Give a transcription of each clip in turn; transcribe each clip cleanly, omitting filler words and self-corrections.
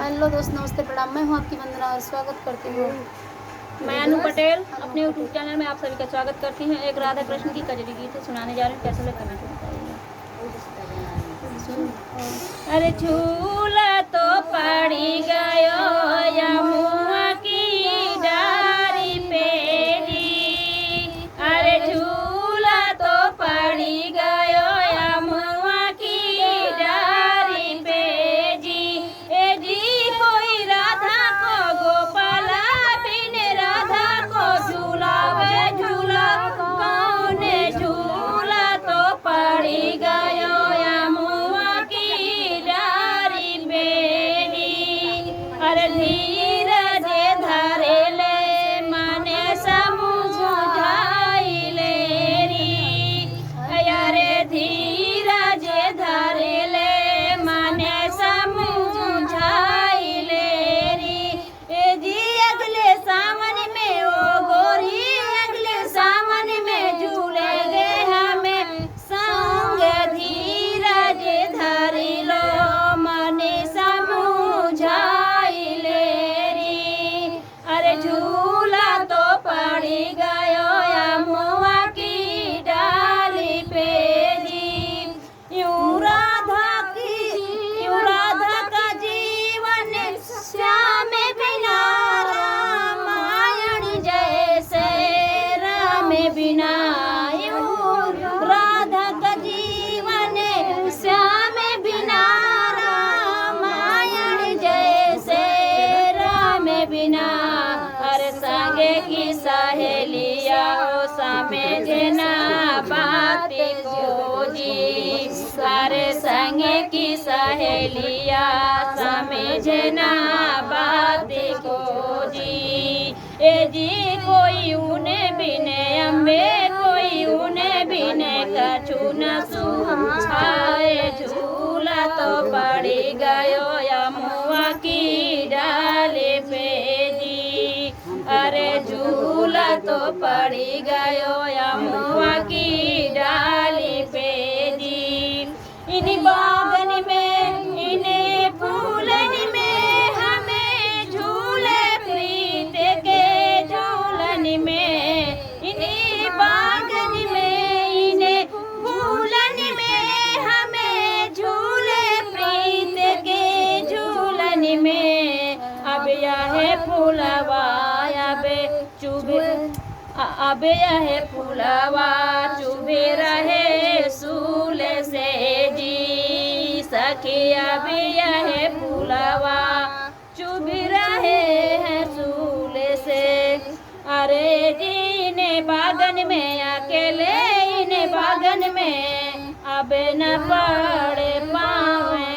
Hello दोस्त, नमस्ते, प्रणाम। मैं हूँ आपकी वंदना और स्वागत करती हूँ। मैं अनु पटेल अपने यूट्यूब चैनल में आप सभी का स्वागत करती हूँ। एक राधा कृष्ण की कजरी गीत सुनाने जा रही हूँ, कैसे लगे कमेंट में बताइएगा। अरे झूला तो पड़ी गयो यमुआ की डारी पे जी, अरे झूला तो पड़ी गयो यमुआ की डारी पे जी। ए जी कोई राधा को गोपाला बिन राधा को झूलावे झूला कौन झूला तो पड़ी गयो यमुआ की डारी पे जी। अरे धीरज धरे ले माने समझाई ले री, अरे धीरज धरे ले माने समझाई ले री। ए जी अगले सावन में ओ गोरी अगले सावन में झूलेंगे हमें संग, धीरज धरी लो मने समझाई ले री। अरे झूला तो पड़ी गयो यमुआ की डाली पे जी। यूं राधा का जीवन श्याम बिना रामायण जैसे राम बिना। राधा का जीवन श्याम बिना रामायण जैसे राम बिना। हर संगे की सहेलिया हो समझना बात को जी, हर संगे की सहेलिया समझना बात को जी। ए जी कोई उन्हें बिने अम्बे कोई उन्हें बिने कछु न सुहाए, झूला तो पड़ी गयो यमुआ की डाली पे जी। अरे झूला तो पड़ी गयो यमुआ की डाली पे जी। इन बागन में इन फूलन में हमें झूले प्रीत के झूलन में, इन बागन में इन फूलन में हमें झूले प्रीत के झूलन में। अब यह फूलवा अब यह फूलवा चुभे रहे सूले से जी, सखी अब यह फूलवा चुभ रहे हैं सूले से। अरे जी इन्हें बागन में अकेले इन्हें बागन में अब न पड़े पावे,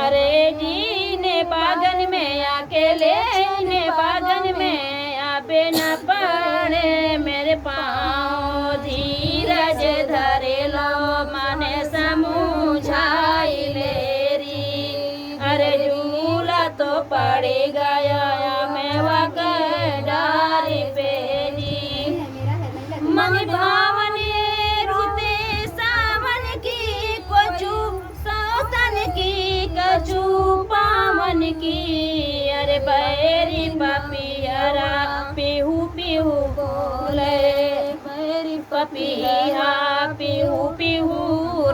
अरे जी इन्हें बागन में अकेले इन्हें बागन में अब न पड़े मेरे पाँव, धीरज धरे लो माने समझाई ले री। अरे झूला तो पड़ी गया मेवा का डारी पे जी। मन भावन रुते सावन की कछु सौतन की कछु पावन की। अरे बैरी पपियरा पीहू पीहू बोले, बैरी पपिया पीहू पीहू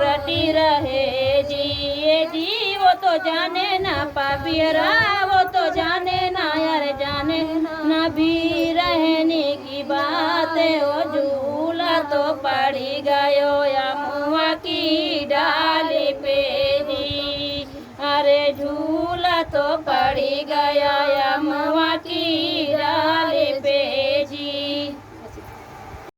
रटी रहे जी। ये जी वो तो जाने ना पपियरा वो तो जाने ना यार जाने ना भी रहने की बात ओ झूला तो पड़ी गयो यमुआ की डाली पे जी। अरे झूला तो पड़ी गया